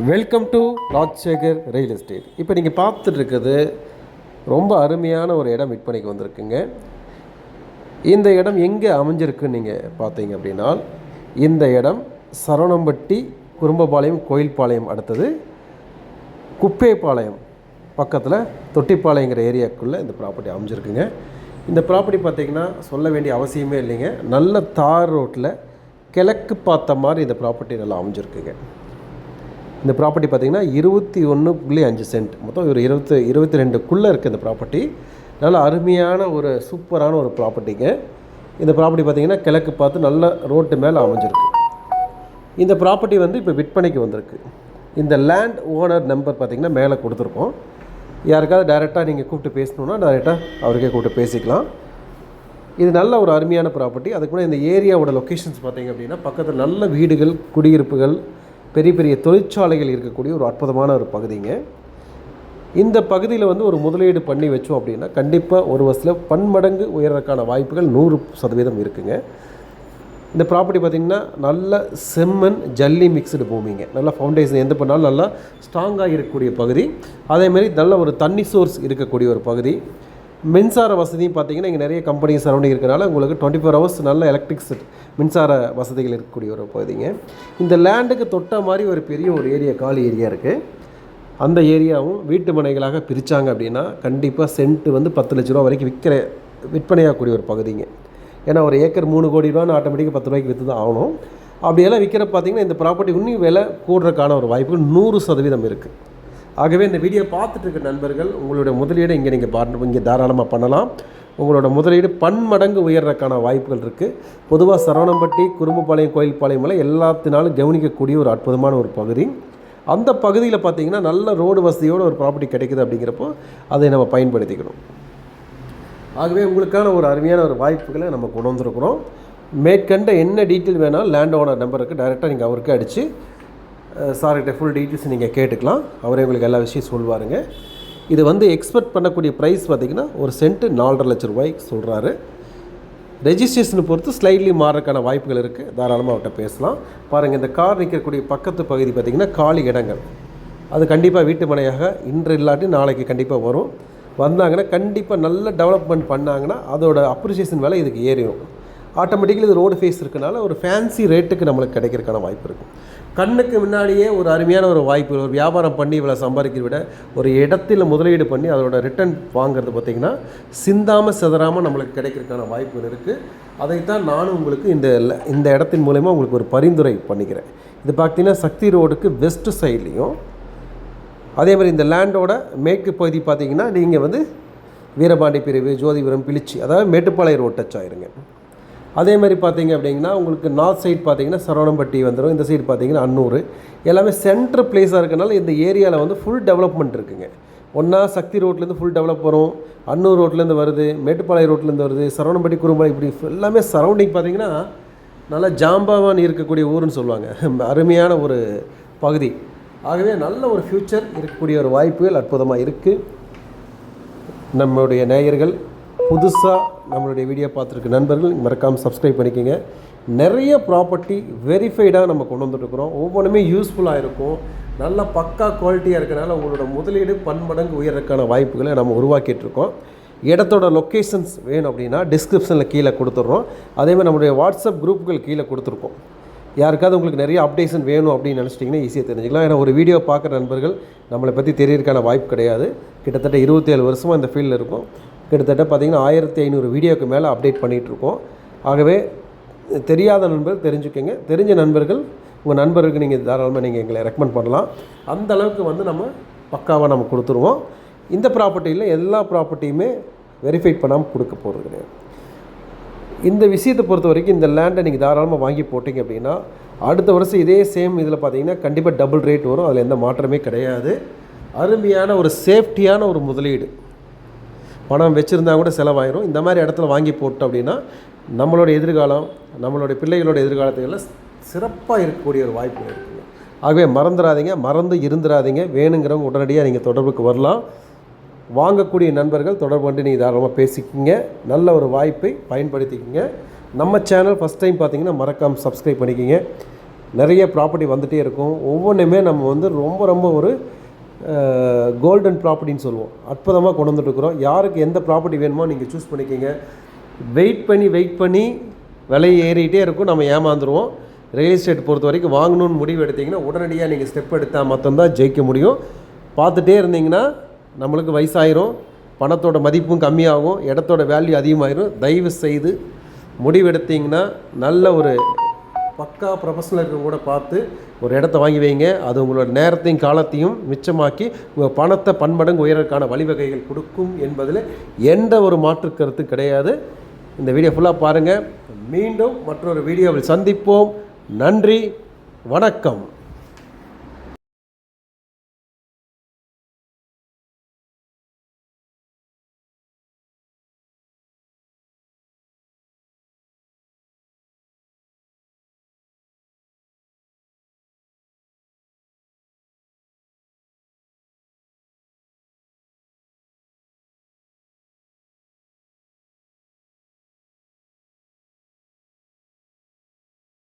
Welcome to Rajasekar real estate. இப்போ நீங்கள் பார்த்துட்டு இருக்கிறது ரொம்ப அருமையான ஒரு இடம் விற்பனைக்கு வந்திருக்குங்க. இந்த இடம் எங்கே அமைஞ்சிருக்குன்னு நீங்கள் பார்த்தீங்க அப்படின்னா, இந்த இடம் சரவணம்பட்டி குறும்பபாளையம் கோயில்பாளையம் அடுத்தது குப்பேபாளையம் பக்கத்தில் தொட்டிப்பாளையங்கிற ஏரியாவுக்குள்ளே இந்த ப்ராப்பர்ட்டி அமைஞ்சிருக்குங்க. இந்த ப்ராப்பர்ட்டி பார்த்திங்கன்னா சொல்ல வேண்டிய அவசியமே இல்லைங்க. நல்ல தார் ரோட்டில் கிழக்கு பார்த்த மாதிரி இந்த ப்ராப்பர்ட்டி நல்லா அமைஞ்சிருக்குங்க. இந்த ப்ராப்பர்ட்டி பார்த்திங்கன்னா 21.5 சென்ட், மொத்தம் ஒரு 22 இருக்குது இந்த ப்ராப்பர்ட்டி. நல்ல அருமையான ஒரு சூப்பரான ஒரு ப்ராப்பர்ட்டிங்க. இந்த ப்ராப்பர்ட்டி பார்த்திங்கன்னா கிழக்கு பார்த்து நல்ல ரோட்டு மேலே அமைஞ்சிருக்கு. இந்த ப்ராப்பர்ட்டி இப்போ விற்பனைக்கு வந்திருக்கு. இந்த லேண்ட் ஓனர் நம்பர் பார்த்திங்கன்னா மேலே கொடுத்துருக்கோம். யாருக்காவது டைரெக்டாக நீங்கள் கூப்பிட்டு பேசணுன்னா டைரெக்டாக அவருக்கே கூப்பிட்டு பேசிக்கலாம். இது நல்ல ஒரு அருமையான ப்ராப்பர்ட்டி. அதுக்கு முன்னாடி இந்த ஏரியாவோட லொக்கேஷன்ஸ் பார்த்திங்க அப்படின்னா பக்கத்தில் நல்ல வீடுகள், குடியிருப்புகள், பெரிய பெரிய தொழிற்சாலைகள் இருக்கக்கூடிய ஒரு அற்புதமான ஒரு பகுதிங்க. இந்த பகுதியில் ஒரு முதலீடு பண்ணி வச்சோம் அப்படின்னா கண்டிப்பாக ஒரு வருஷத்தில் பன்மடங்கு உயர்றதுக்கான வாய்ப்புகள் 100% இருக்குங்க. இந்த ப்ராப்பர்ட்டி பார்த்திங்கன்னா நல்ல செம்மண் ஜல்லி மிக்ஸ்டு பூமிங்க. நல்ல ஃபவுண்டேஷன் எந்த பண்ணாலும் நல்லா ஸ்ட்ராங்காக இருக்கக்கூடிய பகுதி. அதேமாதிரி நல்ல ஒரு தண்ணி சோர்ஸ் இருக்கக்கூடிய ஒரு பகுதி. மின்சார வசதியும் பார்த்திங்கன்னா இங்கே நிறைய கம்பெனி சரௌண்டிங் இருக்கிறனால உங்களுக்கு 24 hours நல்ல எலக்ட்ரிக் மின்சார வசதிகள் இருக்கக்கூடிய ஒரு பகுதிங்க. இந்த லேண்டுக்கு தொட்ட மாதிரி ஒரு பெரிய ஒரு ஏரியா, காலி ஏரியா இருக்குது. அந்த ஏரியாவும் வீட்டு மனைகளாக பிரித்தாங்க அப்படின்னா கண்டிப்பாக சென்ட்டு 10 லட்ச ரூபா வரைக்கும் விற்பனையாகக்கூடிய ஒரு பகுதிங்க. ஏன்னா ஒரு ஏக்கர் 3 கோடி ரூபான்னு ஆட்டோமேட்டிக்காக 10 ரூபாய்க்கு விற்று தான் ஆகணும். அப்படியெல்லாம் விற்கிற பார்த்திங்கன்னா இந்த ப்ராப்பர்ட்டி இன்னும் விலை கூடுறதுக்கான ஒரு வாய்ப்பு 100% இருக்குது. ஆகவே இந்த வீடியோ பார்த்துட்டு இருக்க நண்பர்கள் உங்களுடைய முதலீடு இங்கே தாராளமாக பண்ணலாம். உங்களோட முதலீடு பன்மடங்கு உயர்றதுக்கான வாய்ப்புகள் இருக்குது. பொதுவாக சரவணம்பட்டி குறும்பபாளையம் கோயில்பாளையம் எல்லாத்தினாலும் கவனிக்கக்கூடிய ஒரு அற்புதமான ஒரு பகுதி. அந்த பகுதியில் பார்த்திங்கன்னா நல்ல ரோடு வசதியோடு ஒரு ப்ராப்பர்ட்டி கிடைக்குது. அப்படிங்கிறப்போ அதை நம்ம பயன்படுத்திக்கணும். ஆகவே உங்களுக்கான ஒரு அருமையான ஒரு வாய்ப்புகளை நம்ம கொண்டு வந்திருக்கிறோம். மேற்கண்ட என்ன டீட்டெயில் வேணாலும் லேண்ட் ஓனர் நம்பருக்கு டைரெக்டாக நீங்கள் அவருக்கு அடித்து சார்கிட்ட ஃபுல் டீட்டெயில்ஸ் நீங்கள் கேட்டுக்கலாம். அவரே உங்களுக்கு எல்லா விஷயம் சொல்லுவாருங்க. இது எக்ஸ்பெக்ட் பண்ணக்கூடிய ப்ரைஸ் பார்த்திங்கன்னா ஒரு சென்ட்டு 4.5 லட்ச ரூபாய்க்கு சொல்கிறாரு. ரெஜிஸ்ட்ரேஷனை பொறுத்து ஸ்லைட்லி மாறக்கான வாய்ப்புகள் இருக்குது. தாராளமாக அவர்கிட்ட பேசலாம். பாருங்கள், இந்த கார் நிற்கக்கூடிய பக்கத்து பகுதி பார்த்திங்கன்னா காலி இடங்கள். அது கண்டிப்பாக வீட்டு மனையாக இன்று இல்லாட்டி நாளைக்கு கண்டிப்பாக வரும். வந்தாங்கன்னா கண்டிப்பாக நல்ல டெவலப்மெண்ட் பண்ணாங்கன்னா அதோட அப்ரிசியேஷன் வேலை இதுக்கு ஏறிடும். ஆட்டோமேட்டிக்கலி இது ரோடு ஃபேஸ் இருக்கனால ஒரு ஃபேன்சி ரேட்டுக்கு நம்மளுக்கு கிடைக்கிறதுக்கான வாய்ப்பு இருக்குது. கண்ணுக்கு முன்னாடியே ஒரு அருமையான ஒரு வாய்ப்பு. ஒரு வியாபாரம் பண்ணி இவ்வளோ சம்பாதிக்கிறத விட ஒரு இடத்துல முதலீடு பண்ணி அதோட ரிட்டர்ன் வாங்குறது பார்த்திங்கன்னா சிந்தாமல் சிதறாமல் நம்மளுக்கு கிடைக்கிறதுக்கான வாய்ப்புகள் இருக்குது. அதைத்தான் நானும் உங்களுக்கு இந்த இடத்தின் மூலமாக உங்களுக்கு ஒரு பரிந்துரை பண்ணிக்கிறேன். இது பார்த்திங்கன்னா சக்தி ரோடுக்கு வெஸ்ட் சைட்லேயும், அதே மாதிரி இந்த லேண்டோட மேற்கு பகுதி பார்த்திங்கன்னா நீங்கள் வீரபாண்டி பிரிவு, ஜோதிபுரம், பிளிச்சி, அதாவது மேட்டுப்பாளையம் ரோட் டச் ஆயிருங்க. அதே மாதிரி பார்த்திங்க அப்படிங்கன்னா உங்களுக்கு நார்த் சைட் பார்த்திங்கன்னா சரவணம்பட்டி வந்துடும். இந்த சைடு பார்த்திங்கன்னா அன்னூர். எல்லாமே சென்ட்ரு பிளேஸாக இருக்கனால இந்த ஏரியாவில் ஃபுல் டெவலப்மெண்ட் இருக்குங்க. ஒன்றா சக்தி ரோட்லேருந்து ஃபுல் டெவலப் வரும், அன்னூர் ரோட்லேருந்து வருது, மேட்டுப்பாளையம் ரோட்லேருந்து வருது, சரவணம்பட்டி குறும்பலை, இப்படி எல்லாமே சரௌண்டிங் பார்த்திங்கன்னா நல்லா ஜாம்பாவான் இருக்கக்கூடிய ஊருன்னு சொல்லுவாங்க. அருமையான ஒரு பகுதி. ஆகவே நல்ல ஒரு ஃப்யூச்சர் இருக்கக்கூடிய ஒரு வாய்ப்புகள் அற்புதமாக இருக்குது. நம்மளுடைய நேயர்கள் புதுசாக நம்மளுடைய வீடியோ பார்த்துருக்க நண்பர்கள் மறக்காமல் சப்ஸ்கிரைப் பண்ணிக்கோங்க. நிறைய ப்ராப்பர்ட்டி வெரிஃபைடாக நம்ம கொண்டு வந்துட்டுருக்குறோம். ஒவ்வொன்றுமே யூஸ்ஃபுல்லாக இருக்கும். நல்ல பக்கா குவாலிட்டியாக இருக்கனால உங்களோட முதலீடு பன்மடங்கு உயர்றதுக்கான வாய்ப்புகளை நம்ம உருவாக்கிட்டுருக்கோம். இடத்தோட லொக்கேஷன்ஸ் வேணும் அப்படின்னா டிஸ்கிரிப்ஷனில் கீழே கொடுத்துட்றோம். அதேமாதிரி நம்மளுடைய வாட்ஸ்அப் குரூப்புகள் கீழே கொடுத்துருக்கோம். யாருக்காவது உங்களுக்கு நிறைய அப்டேஷன் வேணும் அப்படின்னு நினச்சிட்டிங்கன்னா ஈஸியாக தெரிஞ்சுக்கலாம். ஏன்னா ஒரு வீடியோ பார்க்குற நண்பர்கள் நம்மளை பற்றி தெரியறதுக்கான வாய்ப்பு கிடையாது. கிட்டத்தட்ட 27 வருஷமாக இந்த ஃபீல்டில் இருக்கும். கிட்டத்தட்ட பார்த்திங்கன்னா 1500 வீடியோக்கு மேலே அப்டேட் பண்ணிகிட்ருக்கோம். ஆகவே தெரியாத நண்பர்கள் தெரிஞ்சுக்கோங்க. தெரிஞ்ச நண்பர்கள் உங்கள் நண்பருக்கு நீங்கள் தாராளமாக எங்களை ரெக்கமெண்ட் பண்ணலாம். அந்த அளவுக்கு நம்ம பக்காவாக நம்ம கொடுத்துருவோம். இந்த ப்ராப்பர்ட்டியில் எல்லா ப்ராப்பர்ட்டியுமே வெரிஃபைட் பண்ணாமல் கொடுக்க போகிறது கிடையாது. இந்த விஷயத்தை பொறுத்த வரைக்கும் இந்த லேண்டை நீங்கள் தாராளமாக வாங்கி போட்டிங்க அப்படின்னா அடுத்த வருஷம் இதே சேம் இதில் பார்த்தீங்கன்னா கண்டிப்பாக டபுள் ரேட் வரும். அதில் எந்த மாற்றமே கிடையாது. அருமையான ஒரு சேஃப்டியான ஒரு முதலீடு. பணம் வச்சுருந்தா கூட செலவாயிரும். இந்த மாதிரி இடத்துல வாங்கி போட்டோம் அப்படின்னா நம்மளோட எதிர்காலம், நம்மளுடைய பிள்ளைகளோட எதிர்காலத்துகளில் சிறப்பாக இருக்கக்கூடிய ஒரு வாய்ப்பு இருக்குங்க. ஆகவே மறந்து இருந்துடாதீங்க. வேணுங்கிறவங்க உடனடியாக நீங்கள் தொடர்புக்கு வரலாம். வாங்கக்கூடிய நண்பர்கள் தொடர்பு கொண்டு நீங்கள் தாராளமாக பேசிக்கிங்க. நல்ல ஒரு வாய்ப்பை பயன்படுத்திக்கிங்க. நம்ம சேனல் ஃபஸ்ட் டைம் பார்த்தீங்கன்னா மறக்காமல் சப்ஸ்கிரைப் பண்ணிக்கிங்க. நிறைய ப்ராப்பர்ட்டி வந்துகிட்டே இருக்கும். ஒவ்வொன்றுமே நம்ம வந்து ரொம்ப ரொம்ப ஒரு கோல்டன் ப்ராப்பர்ட்டின்னு சொல்லுவோம். அற்புதமாக கொண்டு வந்துட்டுருக்குறோம். யாருக்கு எந்த ப்ராப்பர்ட்டி வேணுமோ நீங்கள் சூஸ் பண்ணிக்கிங்க. வெயிட் பண்ணி விலை ஏறிக்கிட்டே இருக்கும், நம்ம ஏமாந்துருவோம். ரியல் எஸ்டேட் பொறுத்த வரைக்கும் வாங்கணும்னு முடிவு எடுத்திங்கன்னா உடனடியாக நீங்கள் ஸ்டெப் எடுத்தால் மட்டும்தான் ஜெயிக்க முடியும். பார்த்துட்டே இருந்தீங்கன்னா நம்மளுக்கு வயசாயிரும், பணத்தோட மதிப்பும் கம்மியாகும், இடத்தோட வேல்யூ அதிகமாகிடும். தயவு செய்து முடிவெடுத்திங்கன்னா நல்ல ஒரு பக்கா ப்ரொஃபஷனலுக்கு கூட பார்த்து ஒரு இடத்த வாங்கி வைங்க. அது உங்களோட நேரத்தையும் காலத்தையும் மிச்சமாக்கி உங்கள் பணத்தை பன்மடங்கு உயர்றதுக்கான வழிவகைகள் கொடுக்கும் என்பதில் எந்த ஒரு மாற்று கருத்து கிடையாது. இந்த வீடியோ ஃபுல்லாக பாருங்கள். மீண்டும் மற்றொரு வீடியோவில் சந்திப்போம். நன்றி, வணக்கம்.